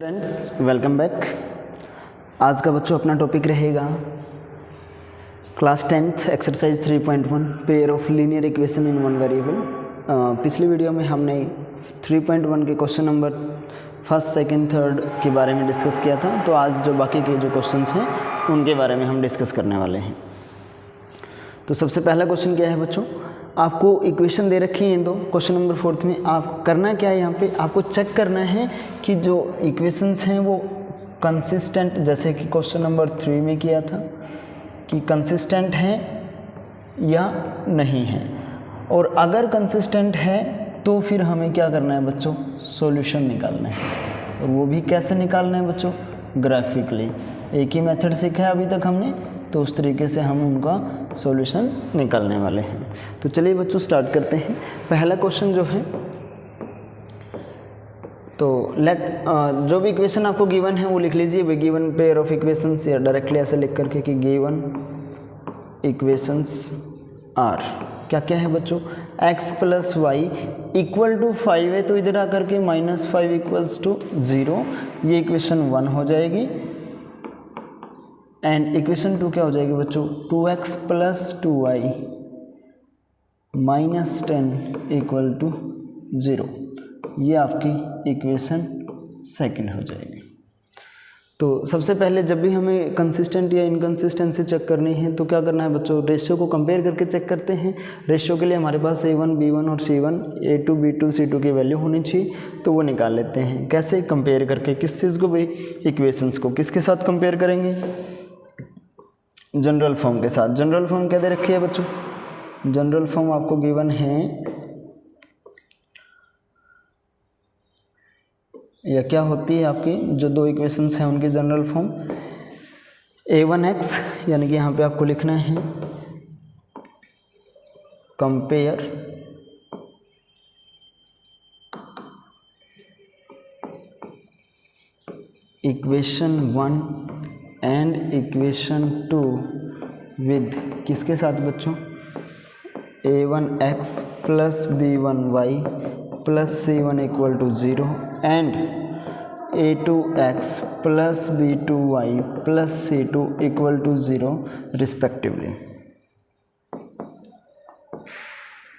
Friends welcome back. आज का बच्चों अपना टॉपिक रहेगा class 10th exercise 3.1 pair of linear equation in one variable. पिछली वीडियो में हमने 3.1 के question number first second third के बारे में डिस्कस किया था। तो आज जो बाकी के जो क्वेश्चंस हैं उनके बारे में हम डिस्कस करने वाले हैं। तो सबसे पहला क्वेश्चन क्या है बच्चों, आपको इक्वेशन दे रखी हैं दो। क्वेश्चन नंबर 4 में आप करना क्या है, यहाँ पे आपको चेक करना है कि जो इक्वेशंस हैं वो कंसिस्टेंट, जैसे कि क्वेश्चन नंबर 3 में किया था कि कंसिस्टेंट है या नहीं है। और अगर कंसिस्टेंट है तो फिर हमें क्या करना है बच्चों, सॉल्यूशन निकालना है। और वो भी कैसे निकालना है बच्चों, ग्राफिकली। एक ही मेथड सीखा है अभी तक हमने, तो उस तरीके से हम उनका सॉल्यूशन निकालने वाले हैं। तो चलिए बच्चों स्टार्ट करते हैं। पहला क्वेश्चन जो है, तो जो भी इक्वेशन आपको गिवन है वो लिख लीजिए। वे गिवन पेयर ऑफ इक्वेशंस, या डायरेक्टली ऐसे लिख करके कि गिवन इक्वेशंस आर, क्या क्या है बच्चों, x + y = 5 है, तो इधर आकर के -5 = 0, ये इक्वेशन 1 हो जाएगी। एंड इक्वेशन 2 क्या हो जाएगी बच्चों, 2x + 2y - 10 = 0, ये आपकी इक्वेशन सेकंड हो जाएगी। तो सबसे पहले जब भी हमें कंसिस्टेंट या इनकंसिस्टेंसी चेक करनी है तो क्या करना है बच्चों, रेशियो को कंपेयर करके चेक करते हैं। रेशियो के लिए हमारे पास A1, B1 और C1, A2, B2, C2 की वैल्यू होनी चाहिए, तो वो निकाल लेते हैं। कैसे कंपेयर करके, किस चीज़ को भाई, इक्वेशंस को किसके साथ कंपेयर करेंगे, जनरल फॉर्म के साथ। जनरल फॉर्म क्या दे रखी है बच्चों, जनरल फॉर्म आपको गिवन है, या क्या होती है आपकी जो दो इक्वेशंस हैं उनकी जनरल फॉर्म, A1x, यानी कि यहाँ पे आपको लिखना है compare equation 1 and equation 2 with किसके साथ बच्चों, A1x + B1y + C1 = 0 and A2x + B2y + C2 = 0 respectively.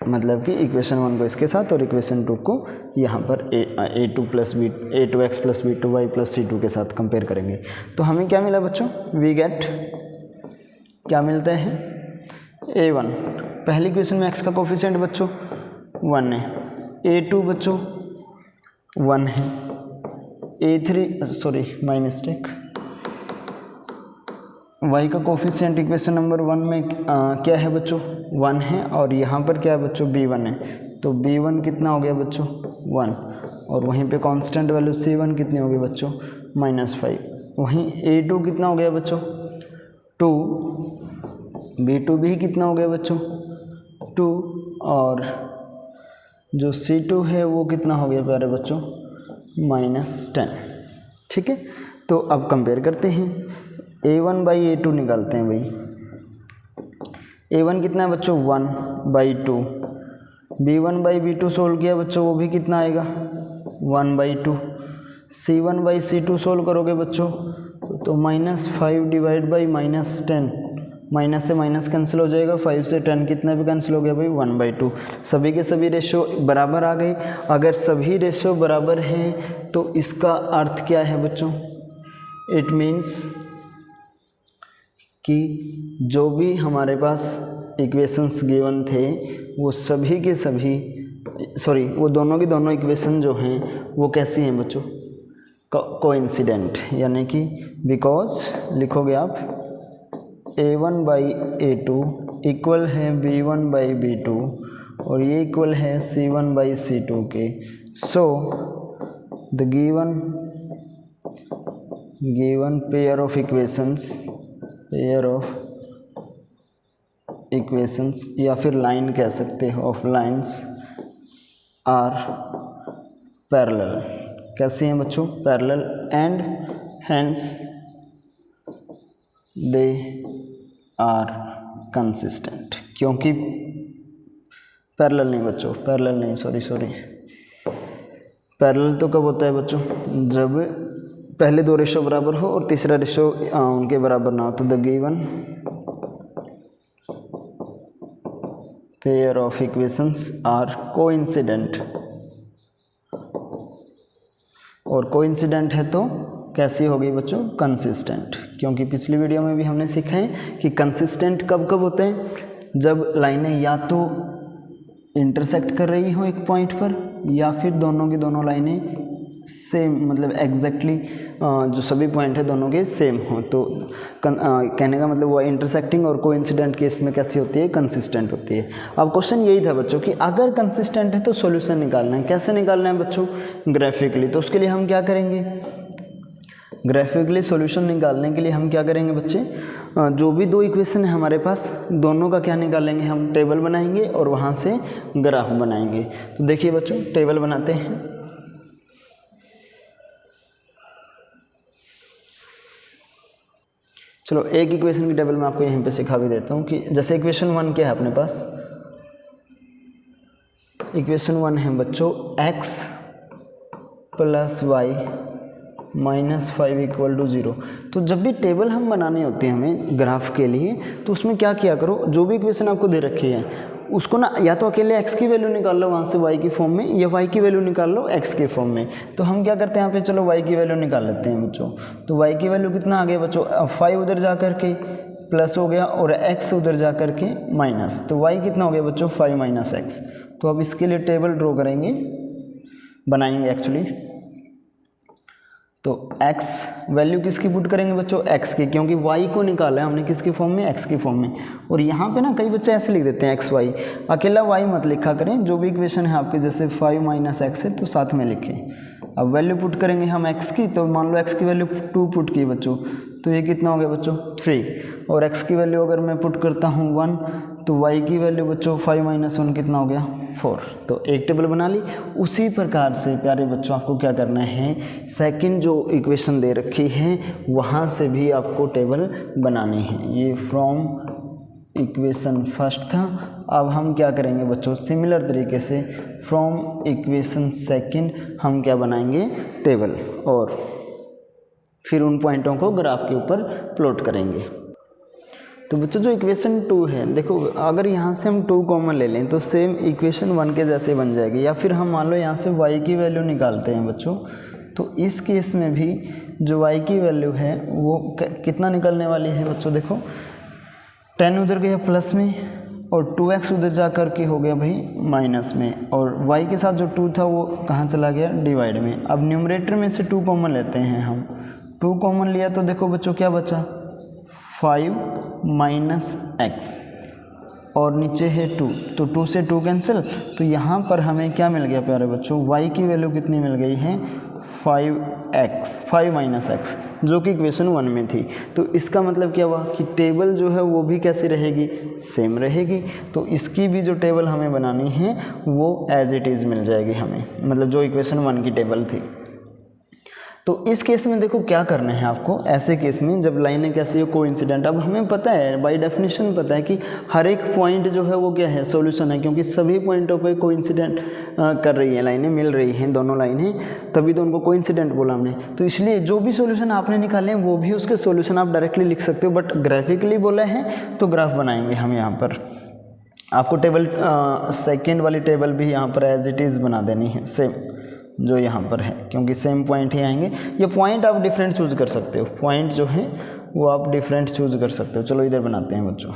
मतलब कि इक्वेशन 1 को इसके साथ और इक्वेशन 2 को यहाँ पर A2x + B2y + C2 के साथ कंपेयर करेंगे। तो हमें क्या मिला बच्चों, वी गेट, क्या मिलता है, A1, पहली इक्वेशन में x का कोफिशिएंट बच्चों 1 है, A2 बच्चों 1 है, A3 sorry my mistake, y का कोफिशिएंट इक्वेशन नंबर 1 में क्या है बच्चों, 1 है, और यहाँ पर क्या है बच्चों, B1 है, तो B1 कितना हो गया बच्चों, 1, और वहीं पे कांस्टेंट वैल्यू C1 कितनी होगी बच्चों, -5। वहीं A2 कितना हो गया बच्चों, 2, B2 भी कितना हो गया बच्चों, 2, और जो C2 है वो कितना हो गया प्यारे बच्चों, -10। ठीक है, तो अब कंपेयर करते हैं, A1/A2 निकालते हैं भाई। A1 कितना है बच्चों, 1/2, B1/B2 सोल्व किया बच्चों, वो भी कितना आएगा, 1/2, C1/C2 सोल्व करोगे बच्चों तो -5 / -10, माइनस से माइनस कैंसिल हो जाएगा, 5 से 10 कितना भी कैंसिल हो गया भाई, 1/2। सभी के सभी रेशियो बराबर आ गए। अगर सभी रेशियो बराबर हैं तो इसका अर्थ क्या है बच्चों, इट मीन्स कि जो भी हमारे पास इक्वेशंस गिवन थे वो सभी के सभी, सॉरी वो दोनों की दोनों इक्वेशन जो हैं वो कैसी हैं बच्चों, कोइंसिडेंट, यानी कि बिकॉज लिखोगे आप A1/A2 इक्वल है B1/B2 और ये इक्वल है C1/C2 के। सो the given pair of equations या फिर लाइन कह सकते हो, ऑफ लाइन्स आर पैरेलल। कैसी हैं बच्चों, parallel, and hence they are consistent. क्योंकि पैरेलल नहीं बच्चों, पैरेलल नहीं, सॉरी पैरेलल तो कब होता है बच्चों, जब पहले दो रेशो बराबर हो और तीसरा रेशो उनके बराबर ना हो, तो the given pair of equations are coincident, और कोइंसिडेंट है तो कैसी हो गई बच्चों, कंसिस्टेंट। क्योंकि पिछली वीडियो में भी हमने सीखा है कि कंसिस्टेंट कब कब होते हैं, जब लाइनें या तो इंटरसेक्ट कर रही हो एक पॉइंट पर, या फिर दोनों की दोनों लाइनें सेम, मतलब एग्जैक्टली जो सभी पॉइंट है दोनों के सेम हो। तो कहने का मतलब वो इंटरसेक्टिंग और कोइंसिडेंट केस में कैसी होती है, कंसिस्टेंट होती है। अब क्वेश्चन यही था बच्चों कि अगर कंसिस्टेंट है तो सॉल्यूशन निकालना है। कैसे निकालना है बच्चों, ग्राफिकली। तो उसके लिए हम क्या करेंगे, ग्राफिकली सॉल्यूशन निकालने के लिए हम क्या करेंगे बच्चे, जो भी दो इक्वेशन है हमारे पास, दोनों का क्या निकालेंगे, हम टेबल बनाएंगे और वहाँ से ग्राफ बनाएंगे। तो देखिए बच्चों, टेबल बनाते हैं। चलो एक इक्वेशन की टेबल मैं आपको यहीं पे सिखा भी देता हूँ कि जैसे इक्वेशन 1 क्या है अपने पास, इक्वेशन 1 है बच्चों x + y -5 = 0। तो जब भी टेबल हम बनानी होती है हमें ग्राफ के लिए, तो उसमें क्या किया करो, जो भी इक्वेशन आपको दे रखी है उसको ना या तो अकेले x की वैल्यू निकाल लो वहाँ से y की फॉर्म में, या y की वैल्यू निकाल लो x के फॉर्म में। तो हम क्या करते हैं यहाँ पे, चलो y की वैल्यू निकाल लेते हैं बच्चों। तो y की वैल्यू कितना आ गया बच्चों, 5 उधर जा कर के प्लस हो गया और x उधर जा कर के माइनस, तो y कितना हो गया बच्चों, 5 - x। तो अब इसके लिए टेबल ड्रॉ करेंगे, बनाएंगे एक्चुअली। तो x वैल्यू किसकी पुट करेंगे बच्चों, x की, क्योंकि y को निकाला है हमने किसकी फॉर्म में, x की फॉर्म में। और यहाँ पे ना कई बच्चे ऐसे लिख देते हैं xy, अकेला y मत लिखा करें। जो भी इक्वेशन है आपके, जैसे 5 - x है तो साथ में लिखें। अब वैल्यू पुट करेंगे हम x की, तो मान लो x की वैल्यू 2 पुट की बच्चों, तो ये कितना हो गया बच्चों, 3। और x की वैल्यू अगर मैं पुट करता हूँ 1, तो y की वैल्यू बच्चों 5 - 1 कितना हो गया, 4। तो एक टेबल बना ली। उसी प्रकार से प्यारे बच्चों आपको क्या करना है, सेकंड जो इक्वेशन दे रखी है वहाँ से भी आपको टेबल बनानी है। ये फ्रॉम इक्वेशन फर्स्ट था। अब हम क्या करेंगे बच्चों, सिमिलर तरीके से फ्रॉम इक्वेशन सेकंड हम क्या बनाएंगे, टेबल, और फिर उन पॉइंटों को ग्राफ के ऊपर प्लॉट करेंगे। तो बच्चों जो इक्वेशन 2 है, देखो अगर यहाँ से हम 2 कॉमन ले लें तो सेम इक्वेशन 1 के जैसे बन जाएगी। या फिर हम मान लो यहाँ से y की वैल्यू निकालते हैं बच्चों, तो इस केस में भी जो y की वैल्यू है वो कितना निकलने वाली है बच्चों, देखो 10 उधर गया प्लस में और 2x उधर जा कर के हो गया भाई माइनस में, और y के साथ जो 2 था वो कहाँ चला गया, डिवाइड में। अब न्यूमरेटर में से 2 कॉमन लेते हैं हम, 2 कॉमन लिया तो देखो बच्चों क्या बचा, 5 - x, और नीचे है 2, तो 2 से 2 कैंसिल। तो यहाँ पर हमें क्या मिल गया प्यारे बच्चों, y की वैल्यू कितनी मिल गई है, 5 - x, जो कि इक्वेशन 1 में थी। तो इसका मतलब क्या हुआ कि टेबल जो है वो भी कैसी रहेगी, सेम रहेगी। तो इसकी भी जो टेबल हमें बनानी है वो एज इट इज़ मिल जाएगी हमें, मतलब जो इक्वेशन 1 की टेबल थी। तो इस केस में देखो क्या करना है आपको, ऐसे केस में जब लाइनें कैसी हो, कोइंसिडेंट। अब हमें पता है, बाय डेफिनेशन पता है कि हर एक पॉइंट जो है वो क्या है, सॉल्यूशन है, क्योंकि सभी पॉइंटों पे कोइंसिडेंट कर रही है, लाइनें मिल रही हैं दोनों लाइनें, तभी तो उनको कोइंसिडेंट बोला हमने। तो इसलिए जो भी सॉल्यूशन आपने निकाले हैं वो भी उसके सॉल्यूशन आप डायरेक्टली लिख सकते हो, बट ग्राफिकली बोला है तो ग्राफ बनाएंगे हम यहाँ पर। आपको टेबल सेकेंड वाली टेबल भी यहाँ पर एज इट इज़ बना देनी है, सेम जो यहाँ पर है, क्योंकि सेम पॉइंट ही आएंगे। ये पॉइंट आप डिफरेंट चूज़ कर सकते हो, पॉइंट जो है वो आप डिफरेंट चूज़ कर सकते हो। चलो इधर बनाते हैं बच्चों।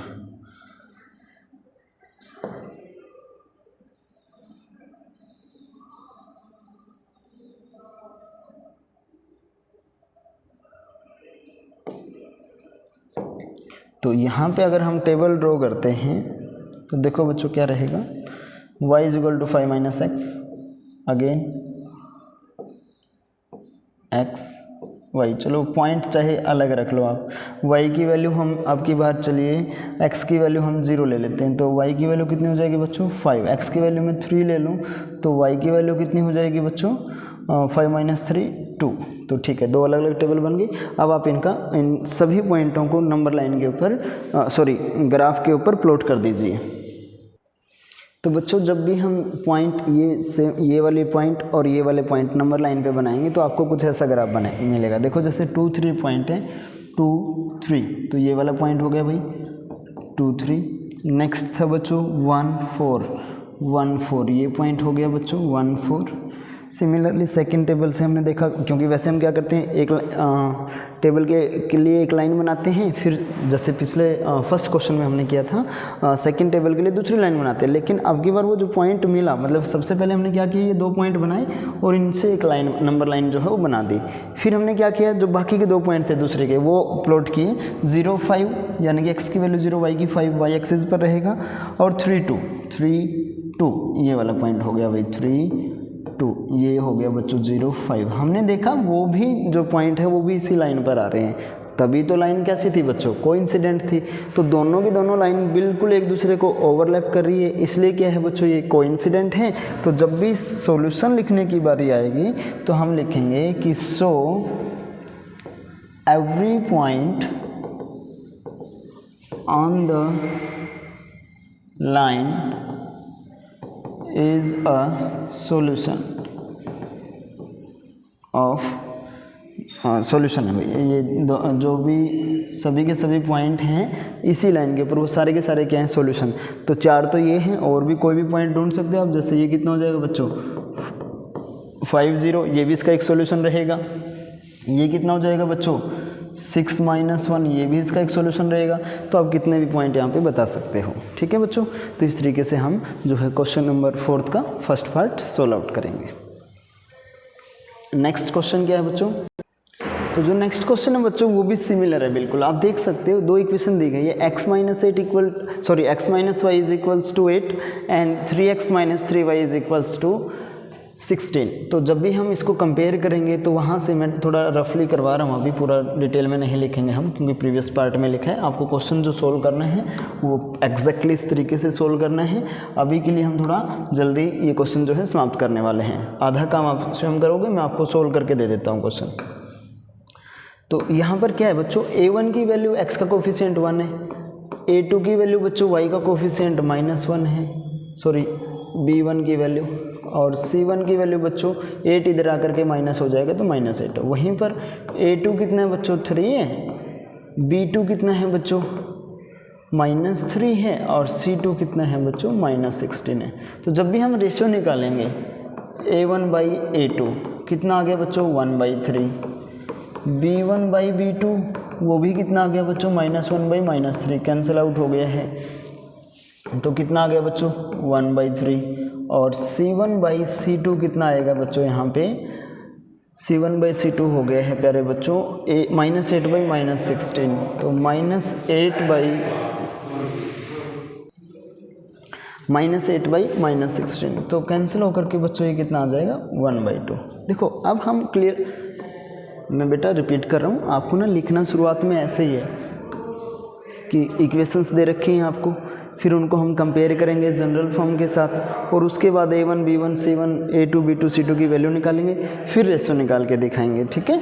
तो यहाँ पे अगर हम टेबल ड्रॉ करते हैं तो देखो बच्चों क्या रहेगा, y = 5 - x, again x y। चलो पॉइंट चाहे अलग रख लो आप। y की वैल्यू हम अब की बार चलिए x की वैल्यू हम 0 ले लेते हैं, तो y की वैल्यू कितनी हो जाएगी बच्चों, 5। x की वैल्यू मैं 3 ले लूँ तो y की वैल्यू कितनी हो जाएगी बच्चों, 5 - 3 2। तो ठीक है, 2 अलग अलग टेबल बन गई। अब आप इन सभी पॉइंटों को नंबर लाइन के ऊपर, सॉरी ग्राफ के ऊपर प्लॉट कर दीजिए। तो बच्चों जब भी हम पॉइंट ये वाले पॉइंट और ये वाले पॉइंट नंबर लाइन पे बनाएंगे तो आपको कुछ ऐसा ग्राफ मिलेगा। देखो जैसे 2 3 पॉइंट है 2 3, तो ये वाला पॉइंट हो गया भाई 2 3। नेक्स्ट था बच्चों 1 4 1 4, ये पॉइंट हो गया बच्चों 1 4। सिमिलरली सेकंड टेबल से हमने देखा, क्योंकि वैसे हम क्या करते हैं एक टेबल के लिए एक लाइन बनाते हैं, फिर जैसे पिछले फर्स्ट क्वेश्चन में हमने किया था सेकंड टेबल के लिए दूसरी लाइन बनाते हैं। लेकिन अब की बार वो जो पॉइंट मिला, मतलब सबसे पहले हमने क्या किया, ये 2 पॉइंट बनाए और इनसे एक लाइन नंबर लाइन जो है वो बना दी। फिर हमने क्या किया, जो बाकी के 2 पॉइंट थे दूसरे के वो प्लॉट किए 0 5, यानी कि एक्स की वैल्यू 0 वाई की 5 वाई एक्सिस पर रहेगा, और 3 2 ये वाला पॉइंट हो गया भाई 3 2, ये हो गया बच्चों 0 5। हमने देखा वो भी जो पॉइंट है वो भी इसी लाइन पर आ रहे हैं, तभी तो लाइन कैसी थी बच्चों, कोइंसिडेंट थी। तो दोनों की दोनों लाइन बिल्कुल एक दूसरे को ओवरलैप कर रही है, इसलिए क्या है बच्चों, ये कोइंसिडेंट है। तो जब भी सॉल्यूशन लिखने की बारी आएगी तो हम लिखेंगे कि so every point on the line is a solution of solution है भाई। ये जो भी सभी के सभी पॉइंट हैं इसी लाइन के ऊपर, वो सारे के सारे क्या हैं, सॉल्यूशन। तो 4 तो ये हैं, और भी कोई भी पॉइंट ढूंढ सकते हो आप। जैसे ये कितना हो जाएगा बच्चों 5 0, ये भी इसका एक सॉल्यूशन रहेगा। ये कितना हो जाएगा बच्चों 6 -1, ये भी इसका एक सॉल्यूशन रहेगा। तो आप कितने भी पॉइंट यहाँ पे बता सकते हो, ठीक है बच्चों। तो इस तरीके से हम जो है क्वेश्चन नंबर 4 का फर्स्ट पार्ट सोल्व आउट करेंगे। नेक्स्ट क्वेश्चन क्या है बच्चों, तो जो नेक्स्ट क्वेश्चन है बच्चों वो भी सिमिलर है बिल्कुल। आप देख सकते हो 2 इक्वेशन दी गई है, x - y is equals to 8 and 3x - 3y is equals to 16। तो जब भी हम इसको कंपेयर करेंगे तो वहाँ से मैं थोड़ा रफली करवा रहा हूँ, अभी पूरा डिटेल में नहीं लिखेंगे हम, क्योंकि प्रीवियस पार्ट में लिखा है। आपको क्वेश्चन जो सोल्व करना है वो एग्जैक्टली इस तरीके से सोल्व करना है। अभी के लिए हम थोड़ा जल्दी ये क्वेश्चन जो है समाप्त करने वाले हैं। आधा काम आप स्वयं करोगे, मैं आपको सोल्व करके दे देता हूँ क्वेश्चन। तो यहाँ पर क्या है बच्चों, a1 की वैल्यू x का कोफिशिएंट 1 है, a2 की वैल्यू बच्चों y का कोफिशिएंट -1 है, सॉरी b1 की वैल्यू, और c1 की वैल्यू बच्चों 8 इधर आकर के माइनस हो जाएगा तो -8। वहीं पर a2 कितना है बच्चों 3 है, b2 कितना है बच्चों -3 है, और c2 कितना है बच्चों -16 है। तो जब भी हम रेशियो निकालेंगे a1/a2 कितना आ गया बच्चों 1/3, b1/b2 वो भी कितना आ गया बच्चों -1/-3, कैंसिल आउट हो गया है, तो कितना आ गया बच्चों 1/3। और c1/c2 कितना आएगा बच्चों, यहाँ पे c1/c2 हो गया है प्यारे बच्चों -8/-16, तो -8/-16, तो कैंसिल होकर के बच्चों ये कितना आ जाएगा 1/2। देखो अब हम क्लियर, मैं बेटा रिपीट कर रहा हूँ, आपको ना लिखना शुरुआत में ऐसे ही है कि इक्वेशंस दे रखी हैं आपको, फिर उनको हम कंपेयर करेंगे जनरल फॉर्म के साथ, और उसके बाद a1 b1 c1 a2 b2 c2 की वैल्यू निकालेंगे, फिर रेशो निकाल के दिखाएंगे, ठीक है।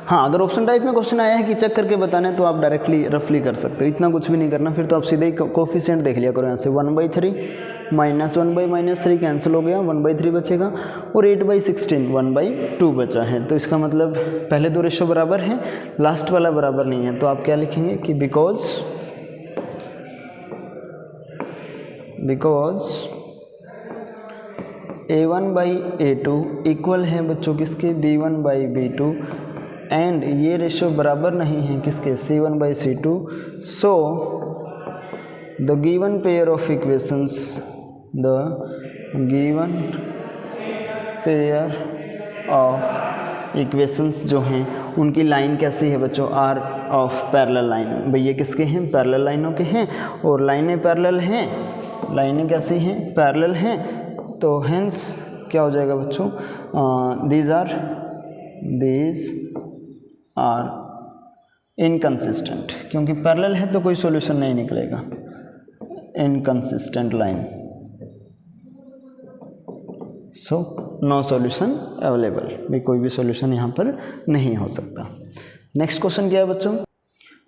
हाँ, अगर ऑप्शन टाइप में क्वेश्चन आया है कि चेक करके बताना है तो आप डायरेक्टली रफली कर सकते हो, इतना कुछ भी नहीं करना। फिर तो आप सीधे ही कोफिशिएंट देख लिया करो यहाँ से, 1/3 -1/-3 कैंसिल हो गया, 1/3 बचेगा, और 8/16 1/2 बचा है। तो इसका मतलब पहले 2 रेशो बराबर हैं, लास्ट वाला बराबर नहीं है। तो आप क्या लिखेंगे कि बिकॉज a1/a2 इक्वल है बच्चों किसके b1/b2, एंड ये रेशो बराबर नहीं है किसके c1/c2, so the given pair of equations जो हैं उनकी लाइन कैसी है बच्चों, आर ऑफ पैरेलल लाइन। भाई ये किसके हैं, पैरेलल लाइनों के हैं, और लाइनें पैरेलल हैं, लाइनें कैसी हैं, पैरेलल हैं। तो हेंस क्या हो जाएगा बच्चों, दीज आर इनकंसिस्टेंट, क्योंकि पैरेलल है तो कोई सॉल्यूशन नहीं निकलेगा, inconsistent line, so no solution available, भी कोई भी सॉल्यूशन यहाँ पर नहीं हो सकता। नेक्स्ट क्वेश्चन क्या है बच्चों,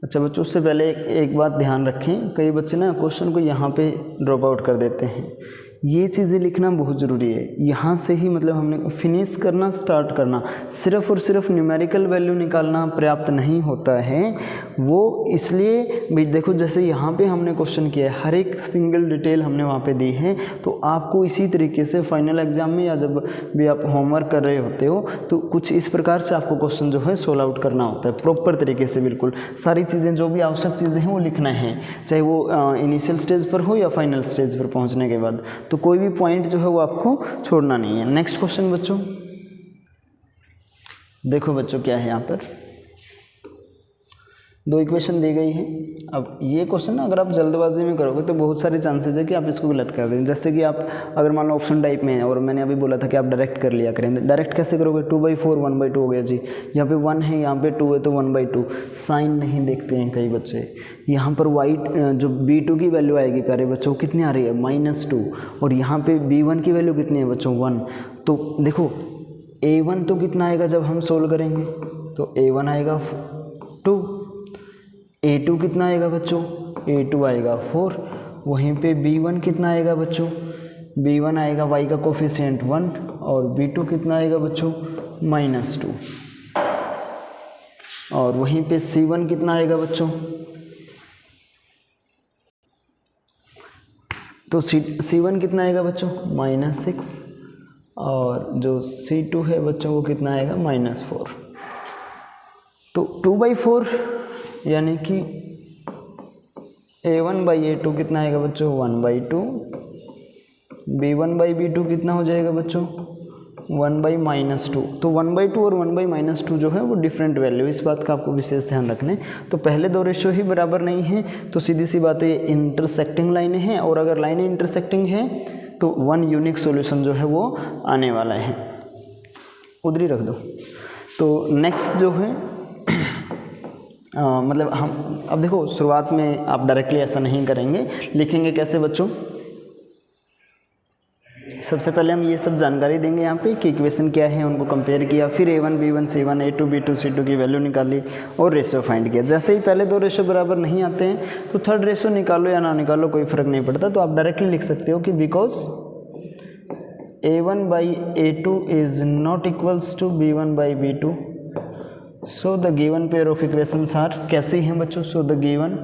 अच्छा बच्चों, उससे पहले एक बात ध्यान रखें, कई बच्चे ना क्वेश्चन को यहाँ पे ड्रॉप आउट कर देते हैं। ये चीज़ें लिखना बहुत ज़रूरी है, यहाँ से ही मतलब हमने फिनिश करना, स्टार्ट करना। सिर्फ और सिर्फ न्यूमेरिकल वैल्यू निकालना पर्याप्त नहीं होता है। वो इसलिए भाई देखो, जैसे यहाँ पे हमने क्वेश्चन किया है, हर एक सिंगल डिटेल हमने वहाँ पे दी है, तो आपको इसी तरीके से फाइनल एग्जाम में या जब भी आप होमवर्क कर रहे होते हो तो कुछ इस प्रकार से आपको क्वेश्चन जो है सोल्व आउट करना होता है प्रॉपर तरीके से। बिल्कुल सारी चीज़ें जो भी आवश्यक चीज़ें हैं वो लिखना है, चाहे वो इनिशियल स्टेज पर हो या फाइनल स्टेज पर पहुँचने के बाद। तो कोई भी पॉइंट जो है वो आपको छोड़ना नहीं है। नेक्स्ट क्वेश्चन बच्चों, देखो बच्चों क्या है यहाँ पर, दो इक्वेशन दी गई है। अब ये क्वेश्चन ना अगर आप जल्दबाजी में करोगे तो बहुत सारे चांसेस है कि आप इसको गलत कर दें। जैसे कि आप अगर मान लो ऑप्शन टाइप में है और मैंने अभी बोला था कि आप डायरेक्ट कर लिया करें, डायरेक्ट कैसे करोगे, 2/4 1/2 हो गया जी। यहाँ पे 1 है, यहाँ पे 2 है तो 1/2। साइन नहीं देखते हैं कई बच्चे। यहाँ पर वाइट जो B2 की वैल्यू आएगी प्यारे बच्चों कितनी आ रही है, -2, और यहाँ पे B1 की वैल्यू कितनी है बच्चों, 1। तो देखो A1 तो कितना आएगा जब हम सोल्व करेंगे, तो A1 आएगा 2, A2 कितना आएगा बच्चों, A2 आएगा 4। वहीं पे B1 कितना आएगा बच्चों, B1 आएगा y का कोफिशिएंट 1, और B2 कितना आएगा बच्चों, -2। और वहीं पे C1 कितना आएगा बच्चों, तो C1 कितना आएगा बच्चों, -6, और जो C2 है बच्चों वो कितना आएगा, -4। तो 2/4 यानी कि A1/A2 कितना आएगा बच्चों, 1/2। B1/B2 कितना हो जाएगा बच्चों, 1/-2। तो 1/2 और 1/-2 जो है वो डिफरेंट वैल्यू, इस बात का आपको विशेष ध्यान रखने। तो पहले दो रेशियो ही बराबर नहीं है, तो सीधी सी बात है ये इंटरसेक्टिंग लाइनें हैं, और अगर लाइनें इंटरसेक्टिंग है तो वन यूनिक सॉल्यूशन जो है वो आने वाला है। उधर ही रख दो। तो नेक्स्ट जो है मतलब हम अब देखो शुरुआत में आप डायरेक्टली ऐसा नहीं करेंगे, लिखेंगे कैसे बच्चों, सबसे पहले हम ये सब जानकारी देंगे यहाँ पे कि इक्वेशन क्या है, उनको कंपेयर किया, फिर A1 B1 C1 A2 B2 C2 की वैल्यू निकाली और रेशियो फाइंड किया। जैसे ही पहले दो रेशियो बराबर नहीं आते हैं तो थर्ड रेशियो निकालो या ना निकालो कोई फ़र्क नहीं पड़ता। तो आप डायरेक्टली लिख सकते हो कि because A1/A2 is not equals to B1/B2, so the given pair of equations are, कैसी हैं बच्चों, so the given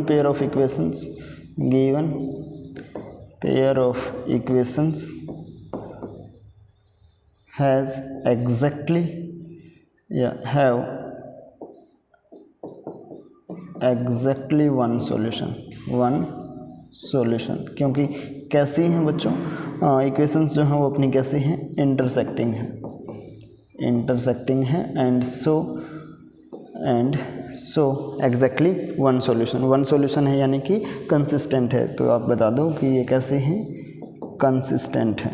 pair of equations, given pair of equations has exactly have exactly one solution, क्योंकि कैसी हैं बच्चों इक्वेशंस जो हैं वो अपनी कैसी हैं, इंटरसेक्टिंग हैं and so exactly one solution है यानी कि कंसिस्टेंट है। तो आप बता दो कि ये कैसे हैं, कंसिस्टेंट है।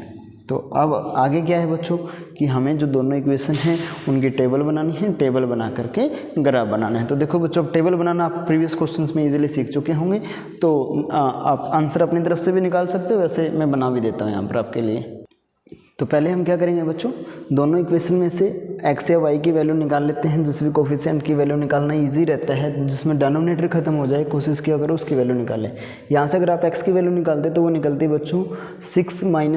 तो अब आगे क्या है बच्चों कि हमें जो दोनों इक्वेशन हैं उनकी टेबल बनानी है, टेबल बना करके ग्राफ बनाना है। तो देखो बच्चों, अब टेबल बनाना आप प्रीवियस क्वेश्चंस में इजीली सीख चुके होंगे, तो आप आंसर अपनी तरफ से भी निकाल सकते हो, वैसे मैं बना भी देता हूँ यहाँ पर आपके लिए। तो पहले हम क्या करेंगे बच्चों, दोनों इक्वेशन में से x या y की वैल्यू निकाल लेते हैं। जिस भी कोफिशिएंट की वैल्यू निकालना इजी रहता है, जिसमें डिनोमिनेटर खत्म हो जाए, कोशिश किया करो उसकी वैल्यू निकालें। यहाँ से अगर आप x की वैल्यू निकालते तो वो निकलती बच्चों 6 - y /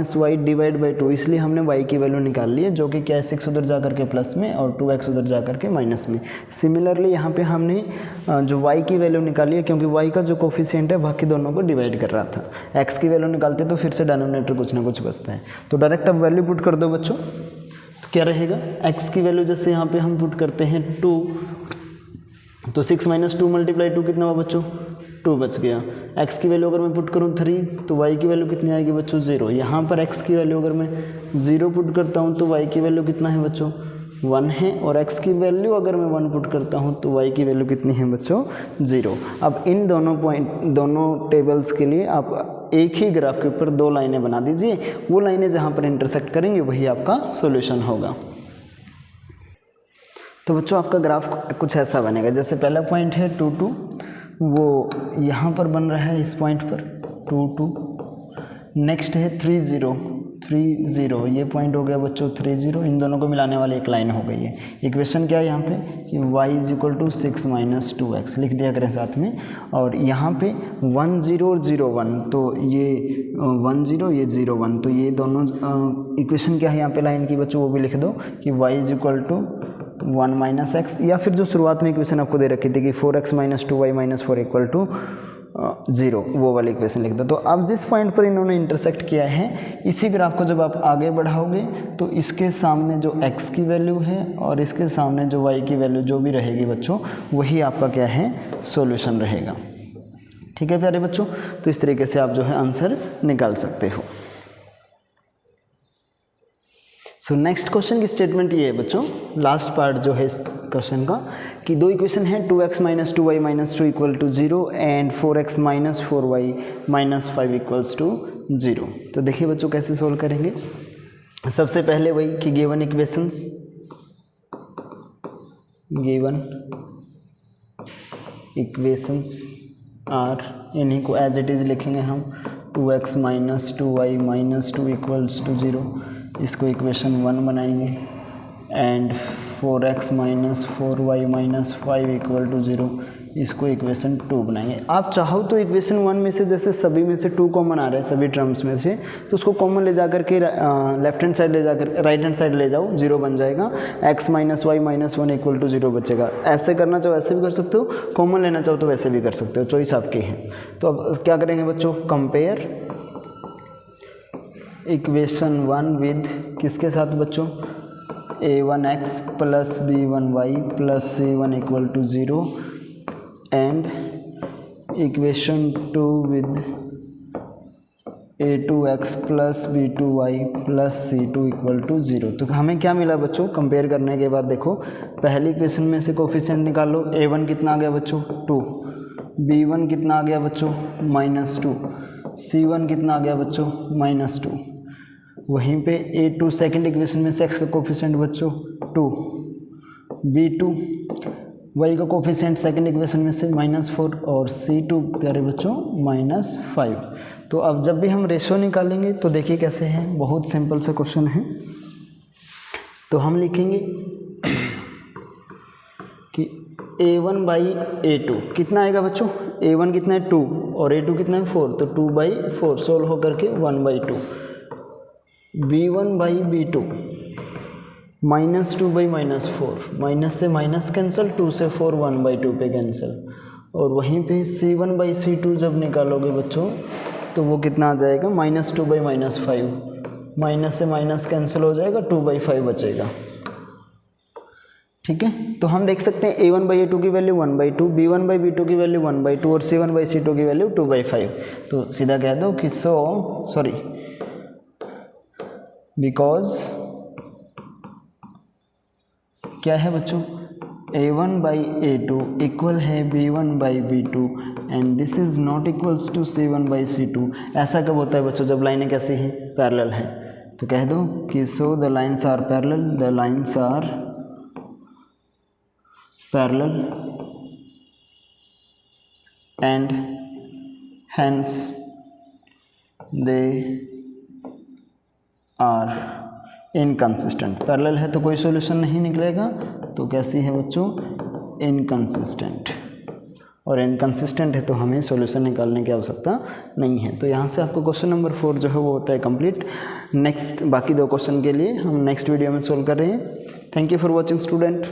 2, इसलिए हमने y की वैल्यू निकाल ली है, जो कि क्या है 6 उधर जा करके प्लस में और 2x उधर जा करके माइनस में। सिमिलरली यहाँ पे हमने जो y की वैल्यू निकाली है, क्योंकि y का जो कोफिशिएंट है बाकी दोनों को डिवाइड कर रहा था। x की वैल्यू निकालते तो फिर से डिनोमिनेटर कुछ ना कुछ बचता है। तो डायरेक्ट अब वैल्यू पुट कर दो बच्चों, तो क्या रहेगा, x की वैल्यू जैसे यहाँ पे हम पुट करते हैं 2, तो 6 - 2 × 2 कितना हुआ बच्चों, 2 बच गया। x की वैल्यू अगर मैं पुट करूँ 3, तो y की वैल्यू कितनी आएगी बच्चों, 0। यहाँ पर x की वैल्यू अगर मैं 0 पुट करता हूँ तो y की वैल्यू कितना है बच्चों, 1 है, और x की वैल्यू अगर मैं 1 पुट करता हूँ तो y की वैल्यू कितनी है बच्चों, 0। अब इन दोनों टेबल्स के लिए आप एक ही ग्राफ के ऊपर 2 लाइनें बना दीजिए, वो लाइनें जहाँ पर इंटरसेक्ट करेंगे वही आपका सॉल्यूशन होगा। तो बच्चों आपका ग्राफ कुछ ऐसा बनेगा, जैसे पहला पॉइंट है 2 2, वो यहाँ पर बन रहा है इस पॉइंट पर 2 2। नेक्स्ट है 3 0, 3 0, ये पॉइंट हो गया बच्चों 3 0, इन दोनों को मिलाने वाली एक लाइन हो गई है। इक्वेशन क्या है यहाँ पे कि y = 6 - 2x लिख दिया करें साथ में, और यहाँ पे 1 0 और 0 1, तो ये 1 0 ये 0 1, तो ये दोनों इक्वेशन क्या है यहाँ पे लाइन की बच्चों, वो भी लिख दो कि y = 1 - x, या फिर जो शुरुआत में इक्वेशन आपको दे रखी थी कि 4x - 2y - 4 = 0, वो वाली इक्वेशन लिख दो। तो अब जिस पॉइंट पर इन्होंने इंटरसेक्ट किया है, इसी ग्राफ को जब आप आगे बढ़ाओगे तो इसके सामने जो x की वैल्यू है और इसके सामने जो y की वैल्यू जो भी रहेगी बच्चों, वही आपका क्या है सॉल्यूशन रहेगा। ठीक है प्यारे बच्चों, तो इस तरीके से आप जो है आंसर निकाल सकते हो। सो नेक्स्ट क्वेश्चन की स्टेटमेंट ये है बच्चों, लास्ट पार्ट जो है इस क्वेश्चन का, कि दो इक्वेशन है 2x - 2y - 2 = 0 and 4x - 4y - 5 = 0। तो देखिए बच्चों कैसे सोल्व करेंगे। सबसे पहले वही कि गिवन इक्वेशंस आर, इन्हीं को एज इट इज़ लिखेंगे हम। 2x - 2y - 2 = 0, इसको इक्वेशन 1 बनाएंगे, एंड 4x - 4y - 5 = 0, इसको इक्वेशन 2 बनाएंगे। आप चाहो तो इक्वेशन 1 में से जैसे सभी में से 2 कॉमन आ रहे हैं सभी टर्म्स में से, तो उसको कॉमन ले जाकर के लेफ्ट हैंड साइड ले जाकर राइट हैंड साइड ले जाओ, 0 बन जाएगा, x - y - 1 = 0 बचेगा। ऐसे करना चाहो ऐसे भी कर सकते हो, कॉमन लेना चाहो तो वैसे भी कर सकते हो, चॉइस आपकी है। तो अब क्या करेंगे बच्चों, कंपेयर इक्वेशन 1 विद किसके साथ बच्चों, a1x + b1y + c1 = 0 and equation 2 with a2x + b2y + c2 = 0। तो हमें क्या मिला बच्चों, कंपेयर करने के बाद देखो, पहली इक्वेशन में से कोफिशिएंट निकालो। a1 कितना आ गया बच्चों 2, b1 कितना आ गया बच्चों -2, c1 कितना आ गया बच्चों -2। वहीं पे a2 सेकंड इक्वेशन में से x का कोफिशिएंट बच्चों 2, b2 y का कोफिशिएंट सेकंड इक्वेशन में से -4, और c2 प्यारे बच्चों -5। तो अब जब भी हम रेशो निकालेंगे तो देखिए कैसे है, बहुत सिंपल सा क्वेश्चन है। तो हम लिखेंगे कि a1/a2 कितना आएगा बच्चों, a1 कितना है 2 और a2 कितना है 4, तो 2/4 सोल्व होकर के 1/2, b1/b2 -2/-4, माइनस से माइनस कैंसिल, 2 से 4 1/2 पे कैंसिल, और वहीं पे c1/c2 जब निकालोगे बच्चों तो वो कितना आ जाएगा -2/-5, माइनस से माइनस कैंसिल हो जाएगा, 2/5 बचेगा। ठीक है, तो हम देख सकते हैं a1/a2 की वैल्यू 1/2, b1/b2 की वैल्यू 1/2 और c1/c2 की वैल्यू 2/5। तो सीधा कह दो कि बिकॉज क्या है बच्चों, a1/a2 इक्वल है b1/b2 and this is not equals to c1/c2। ऐसा कब होता है बच्चों, जब लाइनें कैसी हैं, पैरेलल हैं। तो कह दो कि so the lines are parallel and hence they are inconsistent. Parallel है तो कोई सॉल्यूशन नहीं निकलेगा, तो कैसी है बच्चों, इनकंसिस्टेंट, और इनकंसिस्टेंट है तो हमें सॉल्यूशन निकालने की आवश्यकता नहीं है। तो यहाँ से आपको क्वेश्चन नंबर 4 जो है वो होता है कंप्लीट। नेक्स्ट बाकी 2 क्वेश्चन के लिए हम नेक्स्ट वीडियो में सोल्व कर रहे हैं। Thank you for watching student.